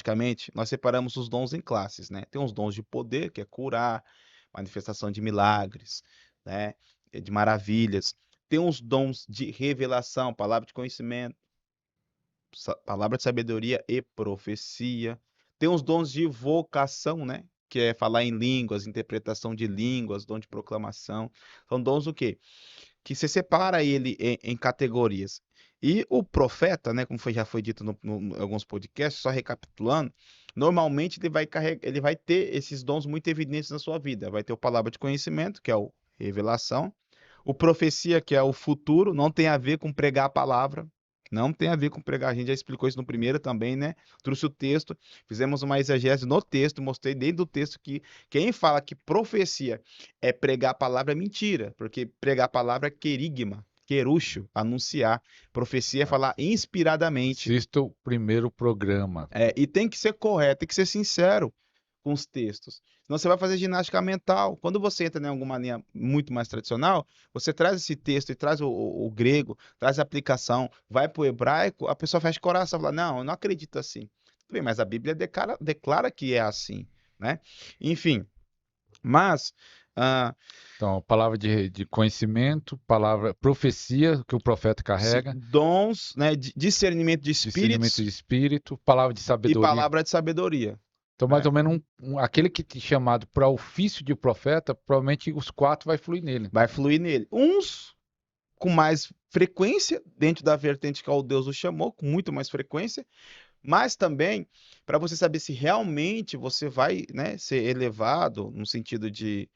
didaticamente, nós separamos os dons em classes, né? Tem os dons de poder, que é curar, manifestação de milagres, né? De maravilhas. Tem os dons de revelação, palavra de conhecimento, palavra de sabedoria e profecia. Tem os dons de vocação, né? Que é falar em línguas, interpretação de línguas, dom de proclamação. São dons o quê? Que você separa ele em categorias. E o profeta, né, como já foi dito em alguns podcasts, só recapitulando, normalmente ele vai ter esses dons muito evidentes na sua vida. Vai ter o palavra de conhecimento, que é o revelação, o profecia, que é o futuro, não tem a ver com pregar a palavra, não tem a ver com pregar. A gente já explicou isso no primeiro também, né? Trouxe o texto, fizemos uma exegese no texto, mostrei dentro do texto que quem fala que profecia é pregar a palavra é mentira, porque pregar a palavra é querigma, querúcio, anunciar. Profecia é falar inspiradamente. Assista o primeiro programa. E tem que ser correto, tem que ser sincero com os textos. Senão você vai fazer ginástica mental. Quando você entra em alguma linha muito mais tradicional, você traz esse texto e traz o grego, traz a aplicação, vai para o hebraico, a pessoa fecha o coração e fala, não, eu não acredito assim. Tudo bem, mas a Bíblia declara que é assim, né? Enfim, mas... ah, Então, palavra de conhecimento, palavra profecia que o profeta carrega, dons, né, discernimento de discernimento espíritos de espírito, palavra de e sabedoria. palavra de sabedoria. Então, mais Né? ou menos aquele que te chamado para ofício de profeta, provavelmente os quatro vai fluir nele. Vai fluir nele. Uns com mais frequência, dentro da vertente que o Deus o chamou, com muito mais frequência, mas também para você saber se realmente você vai, né, ser elevado no sentido de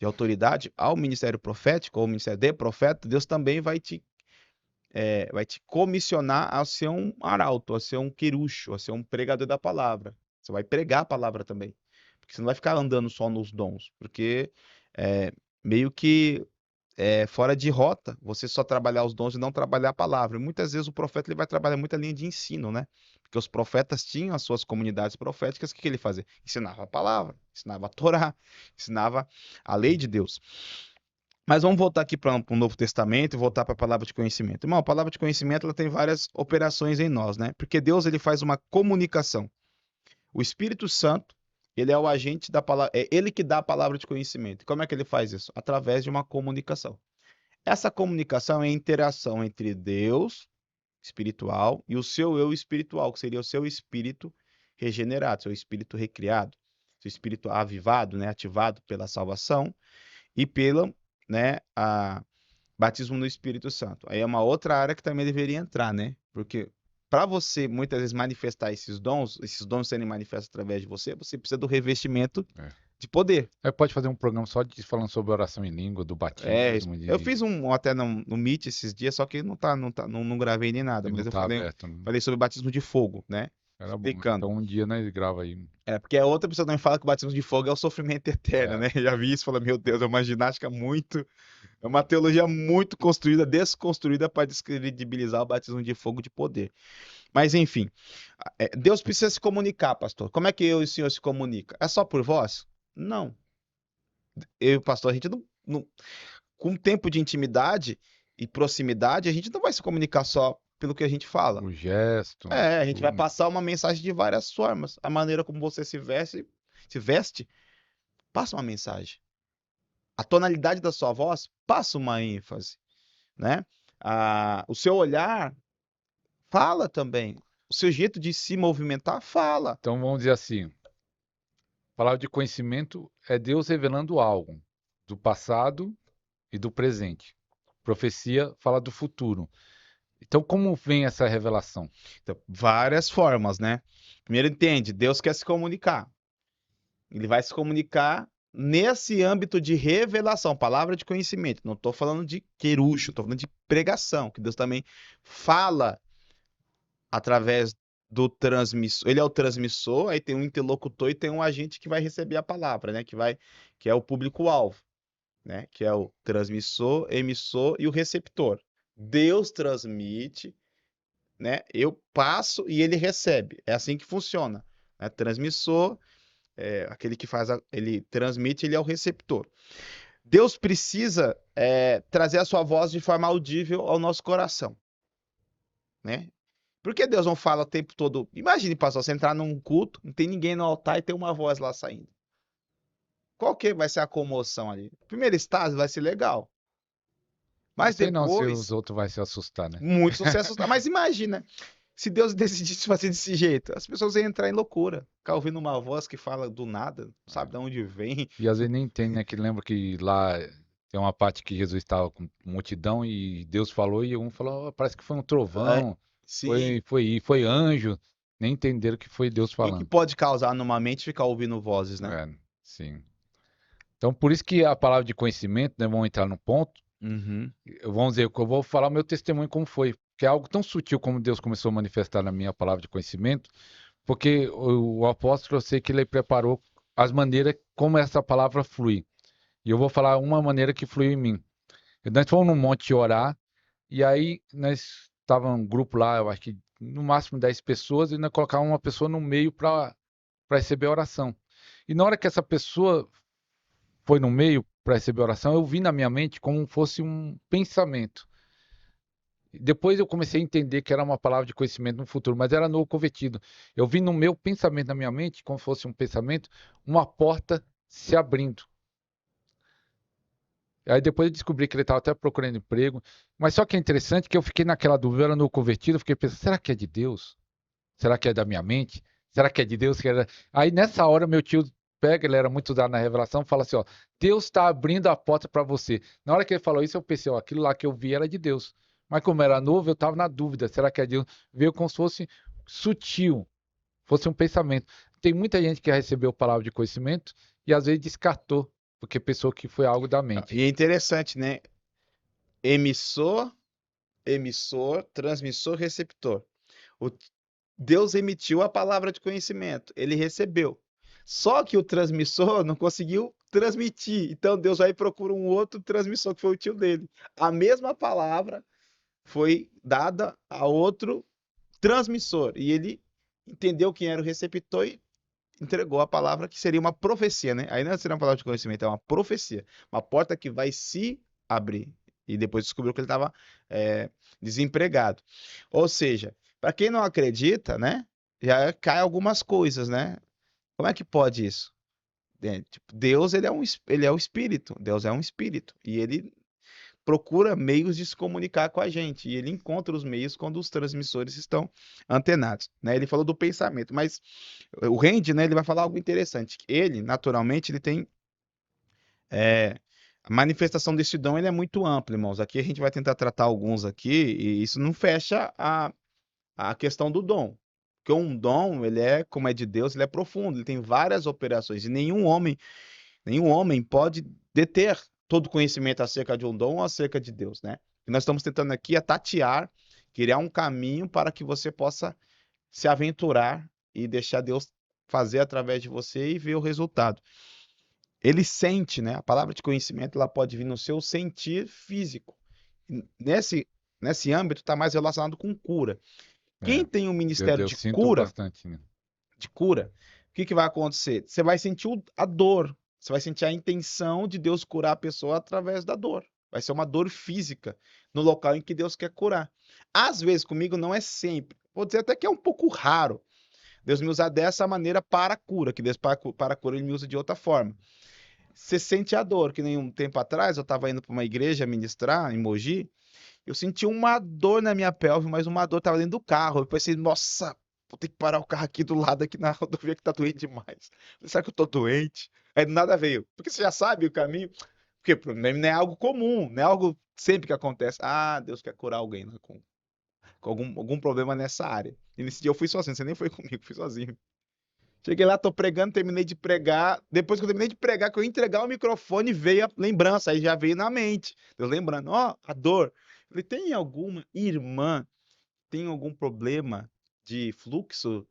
autoridade ao ministério profético ou ao ministério de profeta, Deus também vai te comissionar a ser um arauto, a ser um querucho, a ser um pregador da palavra. Você vai pregar a palavra também. Porque você não vai ficar andando só nos dons, porque é meio que fora de rota você só trabalhar os dons e não trabalhar a palavra. E muitas vezes o profeta ele vai trabalhar muita linha de ensino, né? Porque os profetas tinham as suas comunidades proféticas, o que ele fazia? Ensinava a palavra, ensinava a Torá, ensinava a lei de Deus. Mas vamos voltar aqui para o Novo Testamento e voltar para a palavra de conhecimento. Irmão, a palavra de conhecimento ela tem várias operações em nós, né? Porque Deus ele faz uma comunicação. O Espírito Santo, ele é o agente da palavra, é ele que dá a palavra de conhecimento. E como é que ele faz isso? Através de uma comunicação. Essa comunicação é a interação entre Deus espiritual e o seu eu espiritual, que seria o seu espírito regenerado, seu espírito recriado, seu espírito avivado, né, ativado pela salvação e pela, né, a batismo no Espírito Santo. Aí é uma outra área que também deveria entrar, né? Porque para você muitas vezes manifestar esses dons serem manifestos através de você, você precisa do revestimento É. de poder. Aí pode fazer um programa só falando sobre oração em língua, do batismo, Eu fiz um até no Meet esses dias, só que não gravei nem nada, e não mas eu tá falei, aberto, né? falei sobre batismo de fogo, né? Era bom. Explicando. Então um dia nós grava aí. Porque a outra pessoa também fala que o batismo de fogo é o sofrimento eterno, É, né? Já vi isso, fala, meu Deus, é uma ginástica muito, é uma teologia muito construída, desconstruída para descredibilizar o batismo de fogo de poder. Mas enfim, Deus precisa se comunicar, pastor. Como é que eu e o senhor se comunica? É só por voz? Não. Eu e o pastor, a gente com tempo de intimidade e proximidade, a gente não vai se comunicar só pelo que a gente fala. o gesto, A gente vai tudo. passar uma mensagem de várias formas. A maneira como você se veste, passa uma mensagem. A tonalidade da sua voz passa uma ênfase, né? O seu olhar fala também. O seu jeito de se movimentar fala. Então vamos dizer assim, palavra de conhecimento é Deus revelando algo do passado e do presente. Profecia fala do futuro. Então como vem essa revelação? Então, várias formas, né? Primeiro entende, Deus quer se comunicar. Ele vai se comunicar nesse âmbito de revelação, palavra de conhecimento. Não estou falando de querucho, estou falando de pregação, que Deus também fala através do transmissor. Ele é o transmissor, aí tem um interlocutor e tem um agente que vai receber a palavra, né? Que é o público-alvo, né? Que é o transmissor, emissor e o receptor. Deus transmite, né? Eu passo e ele recebe. É assim que funciona. Né? Transmissor, aquele que ele transmite, ele é o receptor. Deus precisa trazer a sua voz de forma audível ao nosso coração, né? Por que Deus não fala o tempo todo? Imagine, pastor, você entrar num culto, não tem ninguém no altar e tem uma voz lá saindo. Qual que vai ser a comoção ali? Primeiro estágio vai ser legal, Não mas sei não se os depois, outros vão se assustar, né? muitos vão se assustar. Mas imagina, se Deus decidisse fazer desse jeito, as pessoas iam entrar em loucura. Ficar ouvindo uma voz que fala do nada, não sabe de onde vem. E às vezes nem entende, né? Que lembra que lá tem uma parte que Jesus estava com multidão e Deus falou e um falou, "Oh, parece que foi um É, trovão, sim. foi anjo." Nem entenderam que foi Deus E o que falando. pode causar numa mente ficar ouvindo vozes, né? É, sim. Então, por isso que a palavra de conhecimento, né, vamos entrar no ponto, Uhum. vamos dizer, que eu vou falar o meu testemunho como foi, que é algo tão sutil como Deus começou a manifestar na minha palavra de conhecimento, porque o apóstolo, eu sei que ele preparou as maneiras como essa palavra flui. E eu vou falar uma maneira que fluiu em mim. Nós fomos num monte orar, e aí nós estava um grupo lá, eu acho que no máximo 10 pessoas, e nós colocávamos uma pessoa no meio para receber a oração. E na hora que essa pessoa foi no meio para receber a oração, eu vi na minha mente como fosse um pensamento. Depois eu comecei a entender que era uma palavra de conhecimento no futuro, mas era no convertido. Eu vi no meu pensamento, na minha mente, como fosse um pensamento, uma porta se abrindo. Aí depois eu descobri que ele estava até procurando emprego. Mas só que é interessante que eu fiquei naquela dúvida, era no convertido, eu fiquei pensando, será que é de Deus? Será que é da minha mente? Será que é de Deus? Aí nessa hora meu tio pega, ele era muito dado na revelação, fala assim, ó, Deus está abrindo a porta para você. Na hora que ele falou isso, eu pensei, ó, aquilo lá que eu vi era de Deus. Mas como era novo, eu estava na dúvida, será que é de Deus? Veio como se fosse sutil, fosse um pensamento. Tem muita gente que recebeu palavra de conhecimento e às vezes descartou, porque pensou que foi algo da mente. E é interessante, né? Emissor, emissor, transmissor, receptor. O Deus emitiu a palavra de conhecimento, ele recebeu. Só que o transmissor não conseguiu transmitir. Então Deus vai e procura um outro transmissor que foi o tio dele. A mesma palavra foi dada a outro transmissor e ele entendeu quem era o receptor e entregou a palavra que seria uma profecia, né? Aí não seria uma palavra de conhecimento, é uma profecia, uma porta que vai se abrir. E depois descobriu que ele estava desempregado. Ou seja, para quem não acredita, né? Já cai algumas coisas, né? Como é que pode isso? Tipo, Deus ele é o espírito. Deus é um espírito e ele procura meios de se comunicar com a gente e ele encontra os meios quando os transmissores estão antenados, né? Ele falou do pensamento, mas o Randy, né? Ele vai falar algo interessante. Ele, naturalmente, ele tem a manifestação desse dom, ele é muito amplo, irmãos. Aqui a gente vai tentar tratar alguns aqui e isso não fecha a questão do dom. Porque um dom, ele é, como é de Deus, ele é profundo, ele tem várias operações e nenhum homem pode deter todo conhecimento acerca de um dom ou acerca de Deus, né? E nós estamos tentando aqui tatear, criar um caminho para que você possa se aventurar e deixar Deus fazer através de você e ver o resultado. Ele sente, né? A palavra de conhecimento ela pode vir no seu sentir físico. Nesse âmbito está mais relacionado com cura. Quem É, tem um ministério eu de sinto cura, bastante, né? o que vai acontecer? Você vai sentir a dor, você vai sentir a intenção de Deus curar a pessoa através da dor. Vai ser uma dor física no local em que Deus quer curar. Às vezes, comigo não é sempre. Vou dizer até que é um pouco raro. Deus me usa dessa maneira para a cura, que Deus para a cura ele me usa de outra forma. Você sente a dor, que nem um tempo atrás eu estava indo para uma igreja ministrar em Mogi, eu senti uma dor na minha pelve, mas uma dor estava dentro do carro. Eu pensei, nossa, vou ter que parar o carro aqui do lado, aqui na rodovia, que tá doente demais. Será que eu tô doente? Aí nada veio. Porque você já sabe o caminho. Porque não é algo comum, não é algo sempre que acontece. Ah, Deus quer curar alguém, né, com algum problema nessa área. E nesse dia eu fui sozinho, você nem foi comigo, fui sozinho. Cheguei lá, tô pregando, terminei de pregar. Depois que eu terminei de pregar, que eu ia entregar o microfone, veio a lembrança, aí já veio na mente. Deus lembrando, ó, a dor. Falei, tem alguma irmã, tem algum problema de fluxo,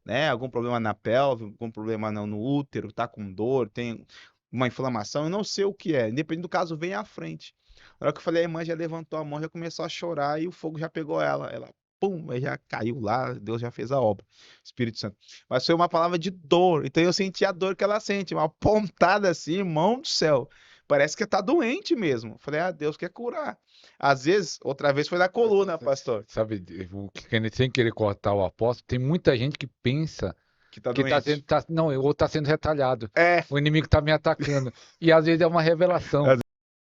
né, algum problema na pelve, algum problema no útero, tá com dor, tem uma inflamação, eu não sei o que é. Independente do caso, vem à frente. Na hora que eu falei, a irmã já levantou a mão, já começou a chorar e o fogo já pegou ela. Ela, pum, aí já caiu lá, Deus já fez a obra, Espírito Santo. Mas foi uma palavra de dor, então eu senti a dor que ela sente, uma pontada assim, irmão do céu. parece que tá doente mesmo. Falei, Deus quer curar. Às vezes, outra vez foi na coluna, pastor, Sabe, sem querer cortar o apóstolo, tem muita gente que pensa que tá que doente. não, ou está sendo retalhado. É, O inimigo está me atacando. E às vezes é uma revelação.